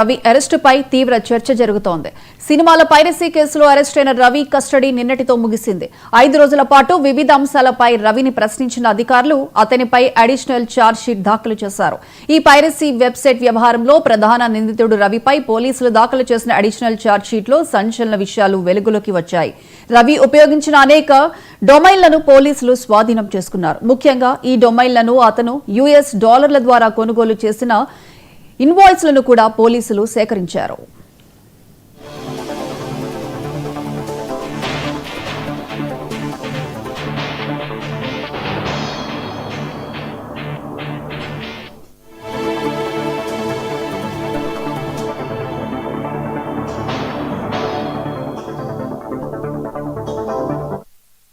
రవి అరెస్టుపై తీవ్ర చర్చ జరుగుతోంది. సినిమాల పైరసీ కేసులో అరెస్టైన రవి కస్టడీ నిన్నటితో ముగిసింది. 5 రోజుల పాటు వివిధ అంశాలపై రవిని ప్రశ్నించిన అధికారులు అతనిపై అడిషనల్ ఛార్జ్ షీట్ దాఖలు చేశారు. ఈ పైరసీ వెబ్సైట్ వ్యవహారంలో ప్రధాన నిందితుడు రవిపై పోలీసులు దాఖలు చేసిన అడిషనల్ ఛార్జ్ షీట్లో సంచలన విషయాలు వెలుగులోకి వచ్చాయి. రవి ఉపయోగించిన అనేక డొమైన్లను పోలీసులు స్వాధీనం చేసుకున్నారు. ముఖ్యంగా ఈ డొమైన్లను అతను US డాలర్ల ద్వారా కొనుగోలు చేసిన ఇన్వాయిస్లను కూడా పోలీసులు సేకరించారు.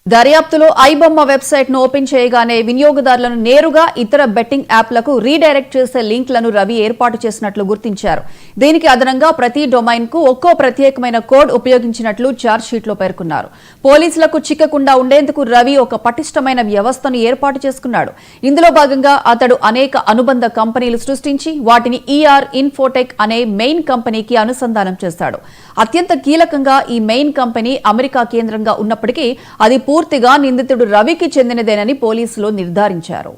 దర్యాప్తులో ఐబొమ్మ వెబ్సైట్ ను ఓపెన్ చేయగానే వినియోగదారులను నేరుగా ఇతర బెట్టింగ్ యాప్లకు రీడైరెక్ట్ చేసే లింక్లను రవి ఏర్పాటు చేసినట్లు గుర్తించారు. దీనికి అదనంగా ప్రతి డొమైన్ కు ఒక్కో ప్రత్యేకమైన కోడ్ ఉపయోగించినట్లు ఛార్జ్ షీట్ లో పేర్కొన్నారు. పోలీసులకు చిక్కకుండా ఉండేందుకు రవి ఒక పటిష్టమైన వ్యవస్థను ఏర్పాటు చేసుకున్నాడు. ఇందులో భాగంగా అతడు అనేక అనుబంధ కంపెనీలు సృష్టించి వాటిని ఇన్ఫోటెక్ అనే మెయిన్ కంపెనీకి అనుసంధానం చేశాడు. అత్యంత కీలకంగా ఈ మెయిన్ కంపెనీ అమెరికా కేంద్రంగా ఉన్నప్పటికీ అది పూర్తిగా నిందితుడు రవికి చెందినదేనని పోలీసులు నిర్ధారించారు.